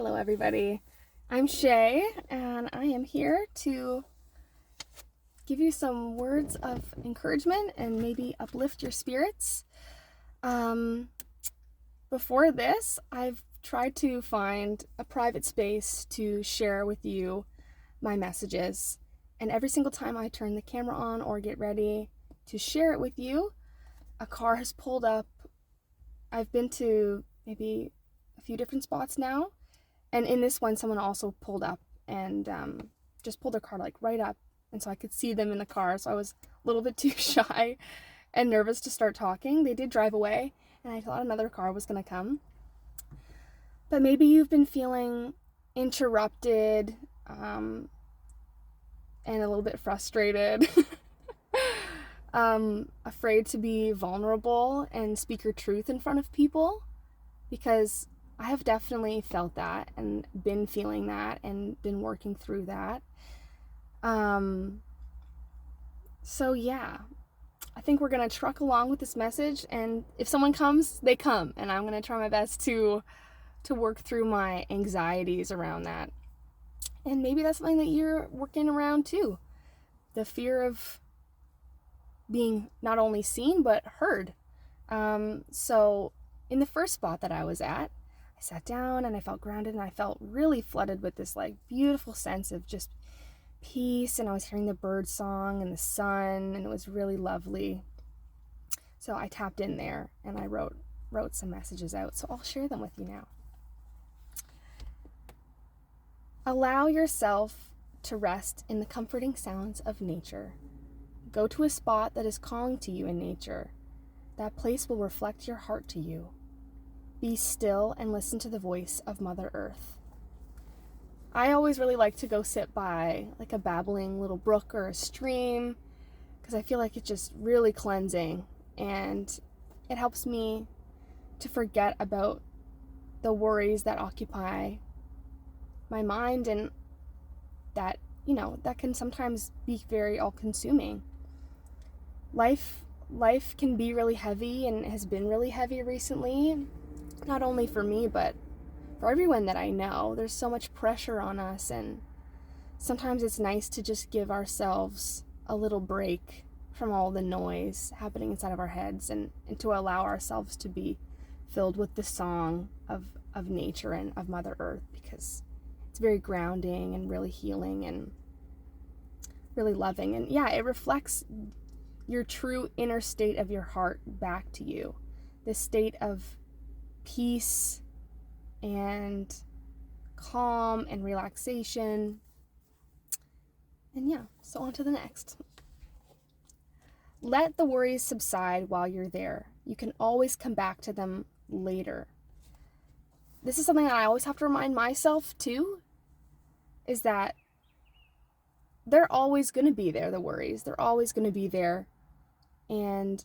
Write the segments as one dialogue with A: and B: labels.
A: Hello, everybody. I'm Shay, and I am here to give you some words of encouragement and maybe uplift your spirits. Before this, I've tried to find a private space to share with you my messages, and every single time I turn the camera on or get ready to share it with you, a car has pulled up. I've been to maybe a few different spots now. And in this one, someone also pulled up and just pulled their car like right up. And so I could see them in the car. So I was a little bit too shy and nervous to start talking. They did drive away, and I thought another car was going to come. But maybe you've been feeling interrupted and a little bit frustrated, afraid to be vulnerable and speak your truth in front of people, because I have definitely felt that and been feeling that and been working through that. So yeah, I think we're going to truck along with this message, and if someone comes, they come, and I'm going to try my best to work through my anxieties around that. And maybe that's something that you're working around too. The fear of being not only seen, but heard. So in the first spot that I was at, I sat down and I felt grounded, and I felt really flooded with this like beautiful sense of just peace, and I was hearing the bird song and the sun, and it was really lovely. So I tapped in there and I wrote some messages out. So I'll share them with you now. Allow yourself to rest in the comforting sounds of nature. Go to a spot that is calling to you in nature. That place will reflect your heart to you. Be still and listen to the voice of Mother Earth. I always really like to go sit by like a babbling little brook or a stream, because I feel like it's just really cleansing, and it helps me to forget about the worries that occupy my mind, and that, that can sometimes be very all-consuming. Life can be really heavy, and has been really heavy recently. Not only for me, but for everyone that I know. There's so much pressure on us, and sometimes it's nice to just give ourselves a little break from all the noise happening inside of our heads, and to allow ourselves to be filled with the song of nature and of Mother Earth, because it's very grounding and really healing and really loving. And yeah, it reflects your true inner state of your heart back to you. This state of peace and calm and relaxation. And yeah, so on to the next. Let the worries subside while you're there. You can always come back to them later. This is something that I always have to remind myself too, is that they're always going to be there, the worries. They're always going to be there. And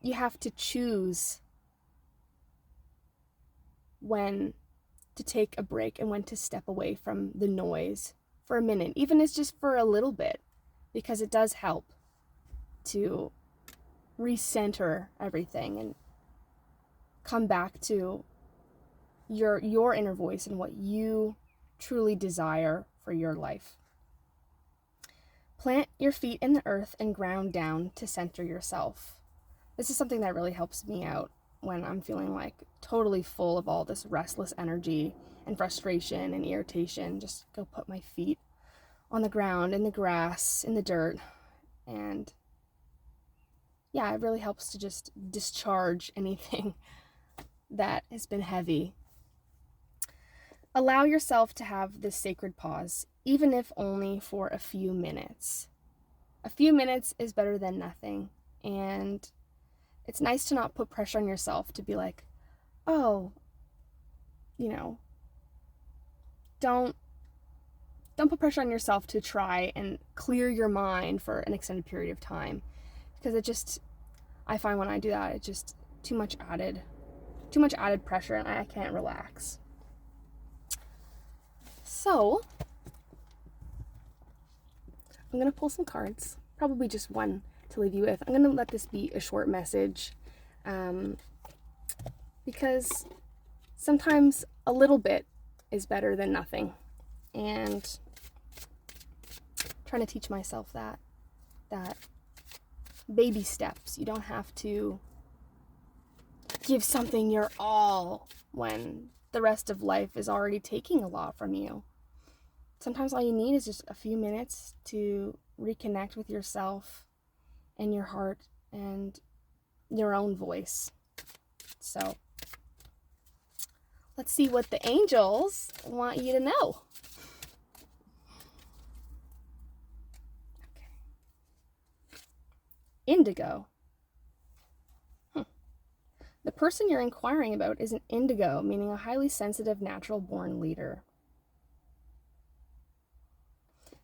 A: you have to choose when to take a break and when to step away from the noise for a minute, even if it's just for a little bit, because it does help to recenter everything and come back to your inner voice and what you truly desire for your life. Plant your feet in the earth and ground down to center yourself. This is something that really helps me out when I'm feeling like totally full of all this restless energy and frustration and irritation. Just go put my feet on the ground, in the grass, in the dirt, and yeah, it really helps to just discharge anything that has been heavy. Allow yourself to have this sacred pause, even if only for a few minutes. A few minutes is better than nothing, and it's nice to not put pressure on yourself to be like, oh, don't put pressure on yourself to try and clear your mind for an extended period of time, because I find when I do that, it's just too much added pressure, and I can't relax. So I'm going to pull some cards, probably just one to leave you with. I'm going to let this be a short message, because sometimes a little bit is better than nothing. And trying to teach myself that baby steps. You don't have to give something your all when the rest of life is already taking a lot from you. Sometimes all you need is just a few minutes to reconnect with yourself and your heart and your own voice. So let's see what the angels want you to know. Okay. Indigo. The person you're inquiring about is an indigo, meaning a highly sensitive, natural-born leader.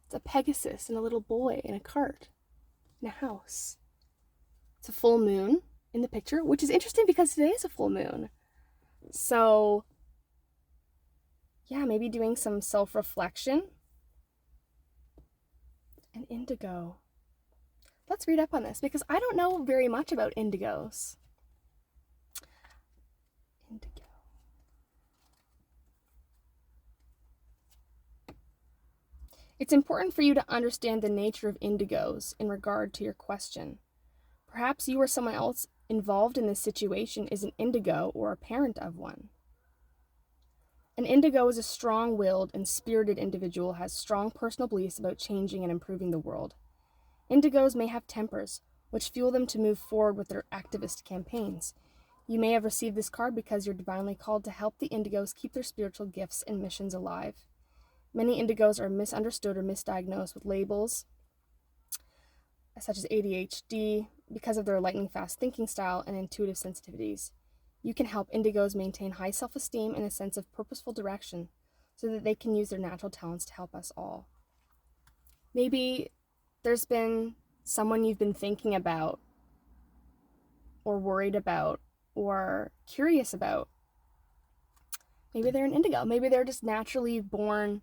A: It's a Pegasus and a little boy in a cart in a house. It's a full moon in the picture, which is interesting because today is a full moon. So, yeah, maybe doing some self-reflection. An indigo. Let's read up on this because I don't know very much about indigos. Indigo. It's important for you to understand the nature of indigos in regard to your question. Perhaps you or someone else involved in this situation is an indigo or a parent of one. An indigo is a strong-willed and spirited individual who has strong personal beliefs about changing and improving the world. Indigos may have tempers, which fuel them to move forward with their activist campaigns. You may have received this card because you're divinely called to help the indigos keep their spiritual gifts and missions alive. Many indigos are misunderstood or misdiagnosed with labels such as ADHD because of their lightning-fast thinking style and intuitive sensitivities. You can help indigos maintain high self-esteem and a sense of purposeful direction so that they can use their natural talents to help us all. Maybe there's been someone you've been thinking about or worried about or curious about. Maybe they're an indigo. Maybe they're just naturally born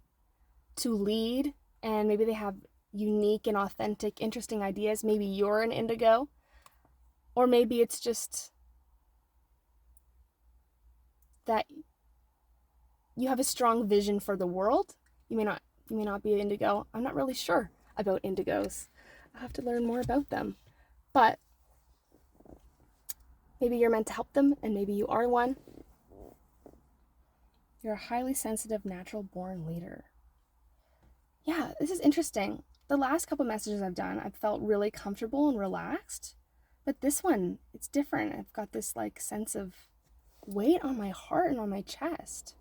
A: to lead, and maybe they have unique and authentic, interesting ideas. Maybe you're an indigo, or maybe it's just that you have a strong vision for the world. You may not be an indigo. I'm not really sure about indigos. I'll have to learn more about them. But maybe you're meant to help them, and maybe you are one. You're a highly sensitive, natural-born leader. Yeah, this is interesting. The last couple messages I've done, I've felt really comfortable and relaxed. But this one, it's different. I've got this sense of weight on my heart and on my chest.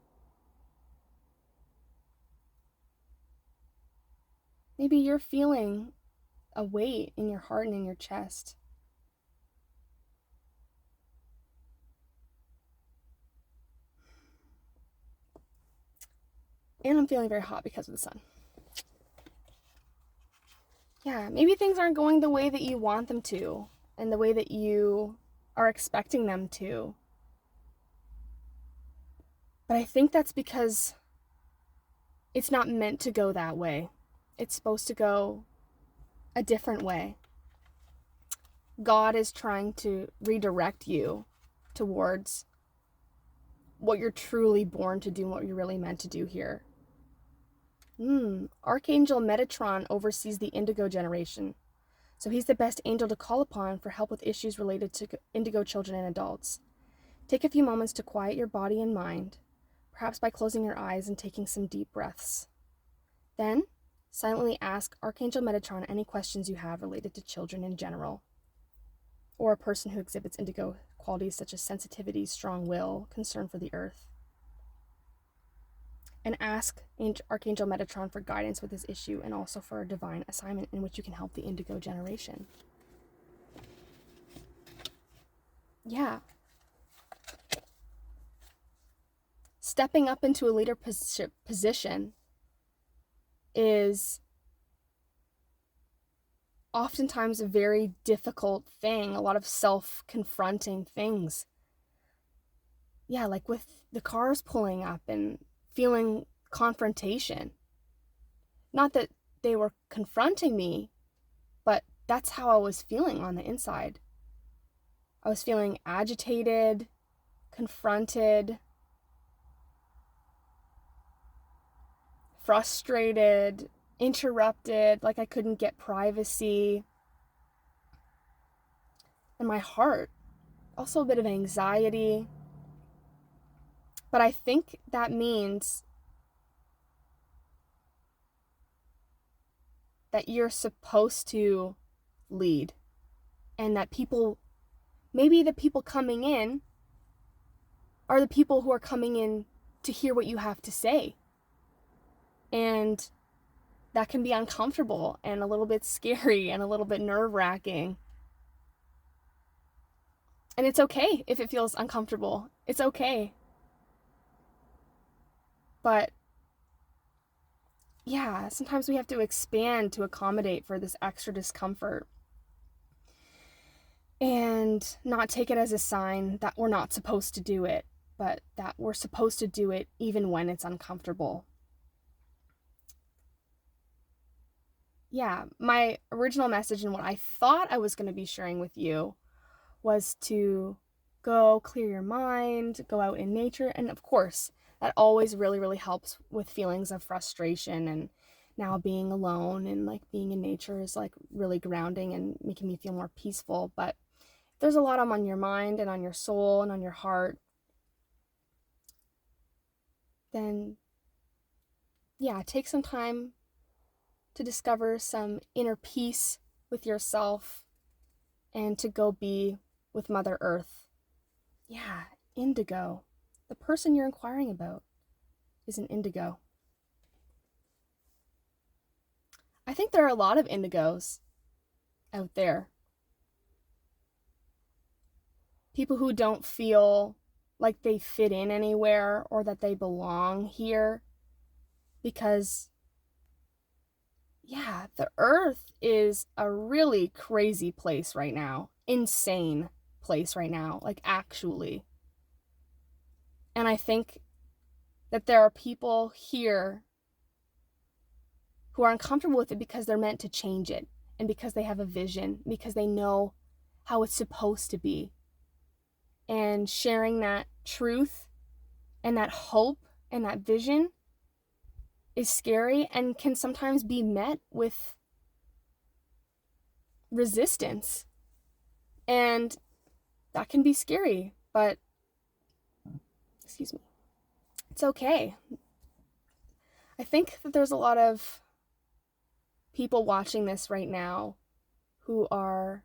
A: Maybe you're feeling a weight in your heart and in your chest. And I'm feeling very hot because of the sun. Yeah, maybe things aren't going the way that you want them to, and the way that you are expecting them to. But I think that's because it's not meant to go that way. It's supposed to go a different way. God is trying to redirect you towards what you're truly born to do and what you're really meant to do here. Archangel Metatron oversees the indigo generation. So he's the best angel to call upon for help with issues related to indigo children and adults. Take a few moments to quiet your body and mind, perhaps by closing your eyes and taking some deep breaths. Then, silently ask Archangel Metatron any questions you have related to children in general, or a person who exhibits indigo qualities such as sensitivity, strong will, concern for the earth. And ask Archangel Metatron for guidance with this issue and also for a divine assignment in which you can help the indigo generation. Yeah. Stepping up into a leadership position is oftentimes a very difficult thing, a lot of self-confronting things. Yeah, like with the cars pulling up and feeling confrontation. Not that they were confronting me, but that's how I was feeling on the inside. I was feeling agitated, confronted, frustrated, interrupted, like I couldn't get privacy. And my heart, also a bit of anxiety. But I think that means that you're supposed to lead, and that people, maybe the people coming in are the people who are coming in to hear what you have to say. And that can be uncomfortable and a little bit scary and a little bit nerve-wracking. And it's okay if it feels uncomfortable. It's okay. But yeah, sometimes we have to expand to accommodate for this extra discomfort and not take it as a sign that we're not supposed to do it, but that we're supposed to do it even when it's uncomfortable. Yeah, my original message and what I thought I was going to be sharing with you was to go clear your mind, go out in nature, and of course, that always really, really helps with feelings of frustration. And now being alone and like being in nature is like really grounding and making me feel more peaceful. But if there's a lot on your mind and on your soul and on your heart, then yeah, take some time to discover some inner peace with yourself and to go be with Mother Earth. Yeah, indigo. The person you're inquiring about is an indigo. I think there are a lot of indigos out there. People who don't feel like they fit in anywhere or that they belong here because, yeah, the earth is a really crazy place right now. Insane place right now, like actually. And I think that there are people here who are uncomfortable with it because they're meant to change it and because they have a vision, because they know how it's supposed to be. And sharing that truth and that hope and that vision is scary and can sometimes be met with resistance. And that can be scary, but excuse me, it's okay. I think that there's a lot of people watching this right now who are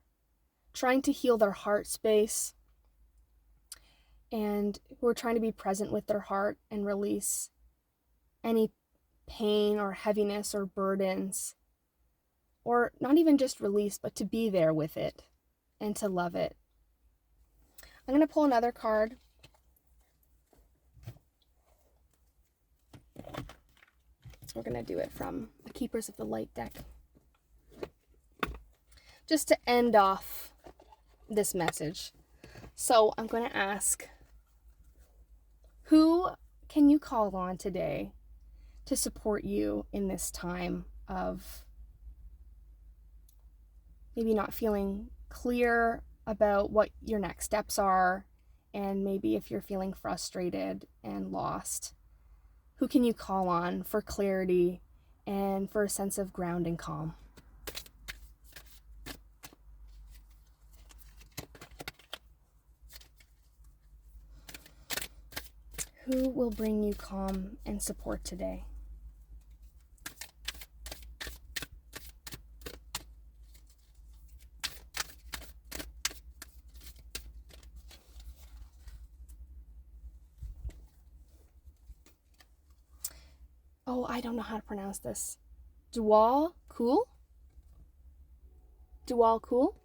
A: trying to heal their heart space and who are trying to be present with their heart and release any pain or heaviness or burdens, or not even just release, but to be there with it and to love it. I'm going to pull another card. We're going to do it from the Keepers of the Light deck. Just to end off this message. So I'm going to ask, who can you call on today to support you in this time of maybe not feeling clear about what your next steps are, and maybe if you're feeling frustrated and lost? Who can you call on for clarity and for a sense of ground and calm? Who will bring you calm and support today? Oh, I don't know how to pronounce this. Dual Cool? Dual Cool?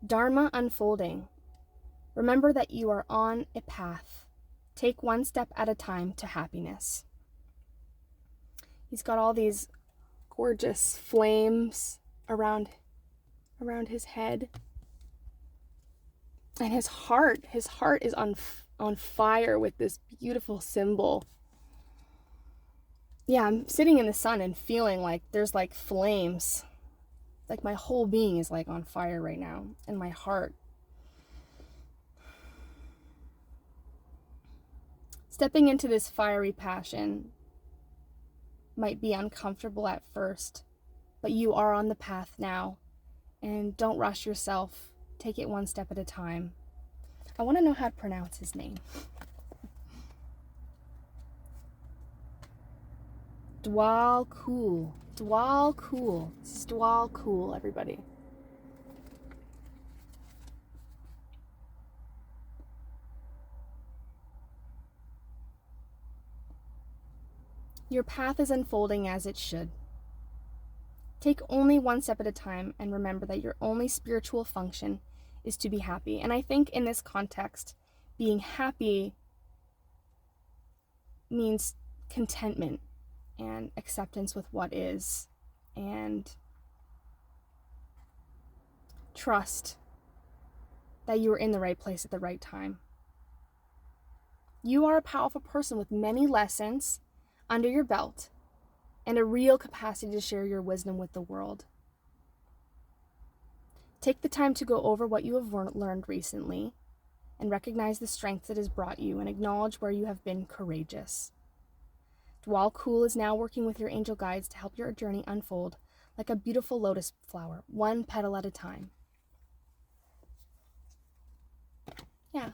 A: Dharma unfolding. Remember that you are on a path. Take one step at a time to happiness. He's got all these gorgeous flames around his head. And his heart is on fire with this beautiful symbol. Yeah, I'm sitting in the sun and feeling like there's like flames. Like my whole being is like on fire right now, and my heart. Stepping into this fiery passion might be uncomfortable at first, but you are on the path now, and don't rush yourself. Take it one step at a time. I want to know how to pronounce his name. Dwal Khul. Dwal Khul. This is Dwal Khul, everybody. Your path is unfolding as it should. Take only one step at a time and remember that your only spiritual function is to be happy. And I think in this context, being happy means contentment and acceptance with what is, and trust that you are in the right place at the right time. You are a powerful person with many lessons under your belt and a real capacity to share your wisdom with the world. Take the time to go over what you have learned recently and recognize the strength that has brought you and acknowledge where you have been courageous. Dwal Khul is now working with your angel guides to help your journey unfold like a beautiful lotus flower, one petal at a time. Yeah.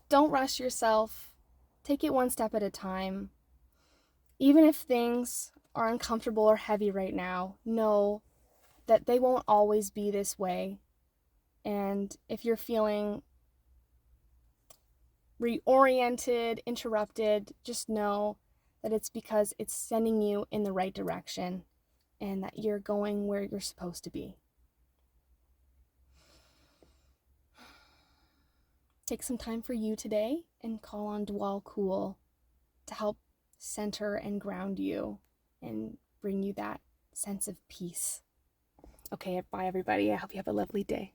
A: Don't rush yourself. Take it one step at a time. Even if things are uncomfortable or heavy right now, know that they won't always be this way. And if you're feeling reoriented, interrupted, just know that it's because it's sending you in the right direction and that you're going where you're supposed to be. Take some time for you today and call on Dwal Khul to help center and ground you and bring you that sense of peace. Okay, bye everybody. I hope you have a lovely day.